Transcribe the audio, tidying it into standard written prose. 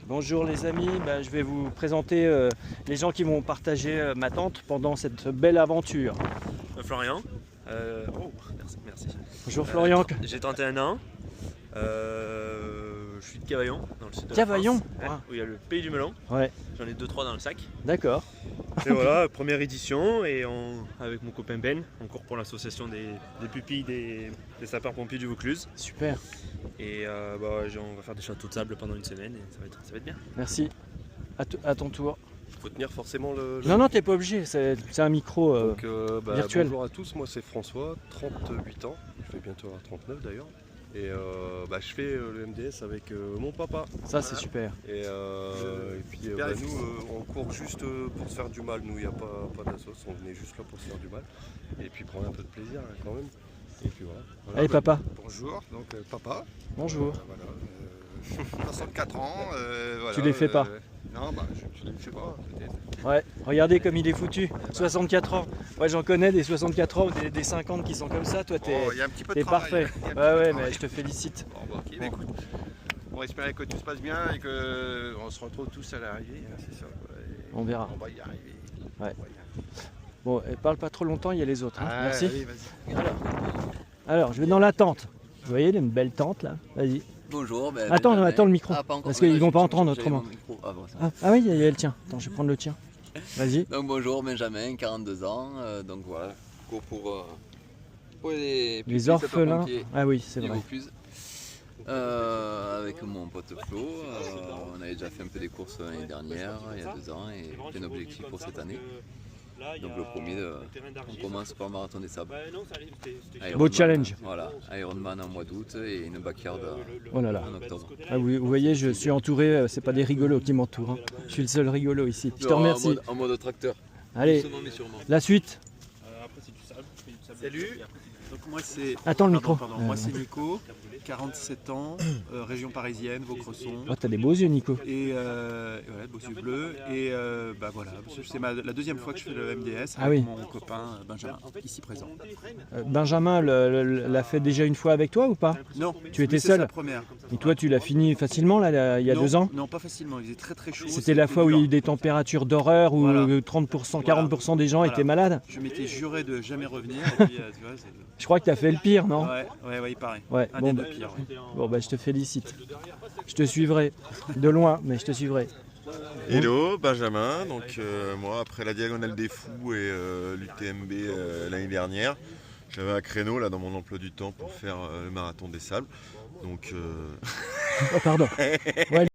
Bonjour les amis, je vais vous présenter les gens qui vont partager ma tente pendant cette belle aventure. Florian. Merci. Bonjour Florian. J'ai 31 ans. Je suis de Cavaillon, dans le sud de Cavaillon, la France, où il y a le pays du melon. Ouais, J'en ai 2-3 dans le sac. d'accord. Et voilà, première édition. Et avec mon copain Ben, on court pour l'association des pupilles des sapeurs-pompiers du Vaucluse. Super, Et on va faire des châteaux de sable pendant une semaine et ça va être bien. merci. À ton tour. Faut tenir forcément le... Non, t'es pas obligé, c'est un micro virtuel. Bonjour à tous, moi c'est François, 38 ans, je vais bientôt avoir 39 d'ailleurs. Et je fais le MDS avec mon papa. Ça c'est super. Et puis nous, on court juste pour se faire du mal. Nous, il n'y a pas d'assos, on venait juste là pour se faire du mal. Et puis prendre un peu de plaisir hein, quand même. Et puis voilà. Allez papa. Bonjour, donc papa. Bonjour. 64 ans. Voilà, Tu les fais pas? Non, je les fais pas, peut-être. Ouais, regardez comme il est foutu. 64 ans. Ouais, j'en connais des 64 ans ou des 50 qui sont comme ça. Toi, Il y a un petit peu de t'es travail. parfait. Il y a un petit peu de Ouais, mais travail. je te félicite. Bon, ok, écoute. On va espérer que tout se passe bien et qu'on se retrouve tous à l'arrivée, hein, c'est ça. Quoi. On verra. On va y arriver. Ouais. On va y arriver. Bon, parle pas trop longtemps, il y a les autres. Hein. Ah, Merci. allez, vas-y. Alors, je vais dans la tente. Vous voyez, il y a une belle tente là. Vas-y. Bonjour. Attends le micro. Pas encore. Parce qu'ils vont pas entendre j'avais autrement. mon micro avant ça. Ah oui, il y a le tien. Attends, je vais prendre le tien. Vas-y. Donc bonjour Benjamin, 42 ans. Donc voilà, je cours pour les Les orphelins. Ah oui, c'est du vrai. Vaucluse. Avec mon pote Flo, on avait déjà fait un peu des courses l'année dernière, il y a 2 ans, et plein d'objectifs pour cette année. Donc le premier, on commence par le marathon des sables. Beau challenge. Voilà, Ironman en mois d'août et une backyard Oh là là. en octobre. Ah, vous voyez, je suis entouré, c'est pas des rigolos qui m'entourent. Hein. Je suis le seul rigolo ici. Je te remercie. En mode tracteur. Allez, Doucement mais sûrement. la suite. Salut, donc moi c'est... Attends le micro. Moi c'est Nico, 47 ans, région parisienne, Vaucresson. Oh, t'as des beaux yeux, Nico. Et voilà, beaux yeux bleus. Et voilà, c'est la deuxième fois que je fais le MDS Ah avec oui. mon copain Benjamin, ici présent. Benjamin l'a fait déjà une fois avec toi ou pas? Non, Tu étais lui, c'est seul? sa première. Et toi, tu l'as fini facilement là, il y a Non, 2 ans? Non, pas facilement, il faisait très très chaud. C'était la fois où il y a eu dur. des températures d'horreur où Voilà. 30%, 40% des gens Voilà. étaient malades. Je m'étais juré de jamais revenir. Et puis, tu vois, Je crois que t'as fait le pire, non? ouais, il paraît. Ouais, Un bon, des deux pires. Ouais. Bon, je te félicite. Je te suivrai de loin, mais je te suivrai. Hello, Benjamin. Donc moi, après la Diagonale des Fous et l'UTMB l'année dernière, j'avais un créneau là dans mon emploi du temps pour faire le marathon des sables. Donc Oh, pardon. Ouais,